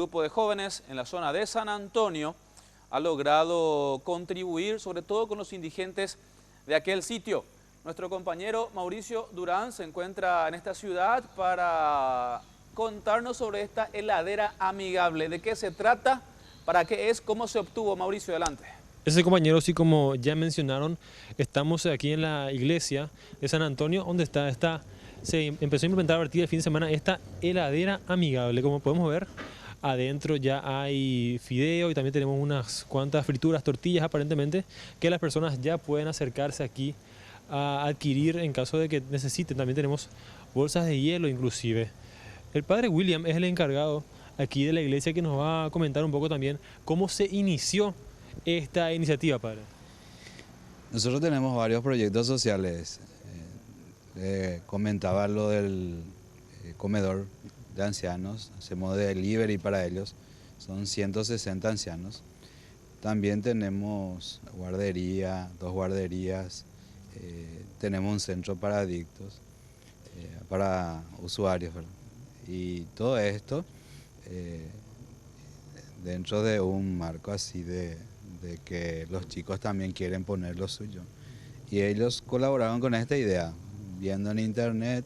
grupo de jóvenes en la zona de San Antonio ha logrado contribuir sobre todo con los indigentes de aquel sitio. Nuestro compañero Mauricio Durán se encuentra en esta ciudad para contarnos sobre esta heladera amigable. ¿De qué se trata? ¿Para qué es? ¿Cómo se obtuvo? Mauricio, adelante. Ese compañero, sí, como ya mencionaron, estamos aquí en la iglesia de San Antonio, donde se empezó a implementar a partir del fin de semana esta heladera amigable. Como podemos ver, adentro ya hay fideo y también tenemos unas cuantas frituras, tortillas aparentemente, que las personas ya pueden acercarse aquí a adquirir en caso de que necesiten. También tenemos bolsas de hielo inclusive. El padre William es el encargado aquí de la iglesia que nos va a comentar un poco también cómo se inició esta iniciativa, padre. Nosotros tenemos varios proyectos sociales. Comentaba lo del comedor de ancianos, hacemos delivery para ellos, son 160 ancianos. También tenemos guardería, 2 guarderías, tenemos un centro para adictos, para usuarios, ¿verdad? Y todo esto dentro de un marco así de que los chicos también quieren poner lo suyo. Y ellos colaboraron con esta idea, viendo en internet,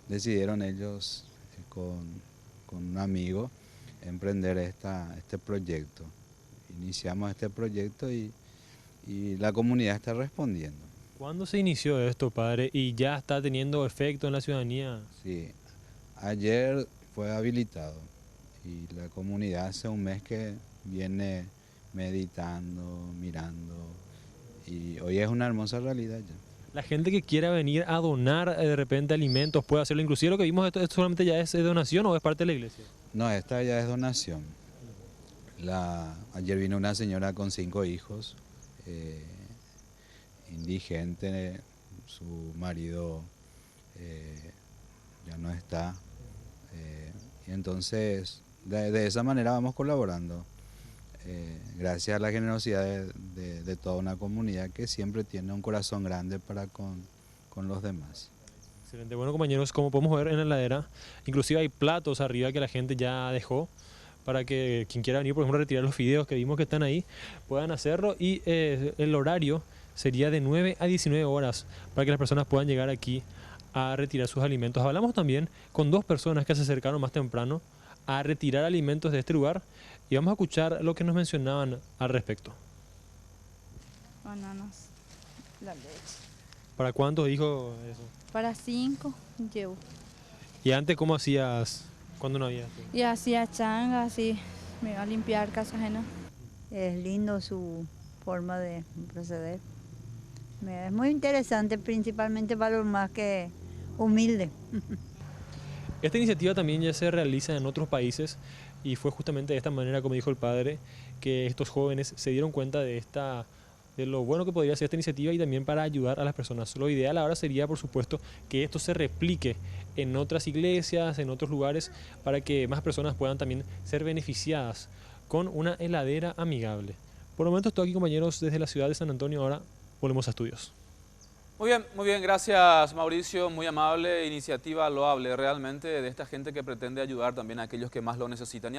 decidieron ellos con un amigo emprender este proyecto. Iniciamos este proyecto y la comunidad está respondiendo. ¿Cuándo se inició esto, padre? ¿Y ya está teniendo efecto en la ciudadanía? Sí, ayer fue habilitado y la comunidad hace un mes que viene meditando, mirando, y hoy es una hermosa realidad ya. La gente que quiera venir a donar de repente alimentos puede hacerlo. Inclusive lo que vimos, esto solamente ya es donación o es parte de la iglesia. No, esta ya es donación. Ayer vino una señora con 5 hijos, indigente, su marido ya no está, y entonces de esa manera vamos colaborando, gracias a la generosidad de toda una comunidad que siempre tiene un corazón grande para con los demás. Excelente. Bueno, compañeros, como podemos ver en la heladera, inclusive hay platos arriba que la gente ya dejó para que quien quiera venir, por ejemplo, a retirar los fideos que vimos que están ahí, puedan hacerlo. Y el horario sería de 9 a 19 horas para que las personas puedan llegar aquí a retirar sus alimentos. Hablamos también con 2 personas que se acercaron más temprano a retirar alimentos de este lugar y vamos a escuchar lo que nos mencionaban al respecto. Bananas, la leche. ¿Para cuántos dijo eso? Para 5 llevo. ¿Y antes cómo hacías cuando no había esto? Y hacía changa, así, me iba a limpiar casa ajena. Es lindo su forma de proceder. Es muy interesante, principalmente para los más que humildes. Esta iniciativa también ya se realiza en otros países y fue justamente de esta manera, como dijo el padre, que estos jóvenes se dieron cuenta de lo bueno que podría ser esta iniciativa y también para ayudar a las personas. Lo ideal ahora sería, por supuesto, que esto se replique en otras iglesias, en otros lugares, para que más personas puedan también ser beneficiadas con una heladera amigable. Por el momento estoy aquí, compañeros, desde la ciudad de San Antonio. Ahora volvemos a estudios. Muy bien, gracias Mauricio, muy amable, iniciativa loable realmente de esta gente que pretende ayudar también a aquellos que más lo necesitan.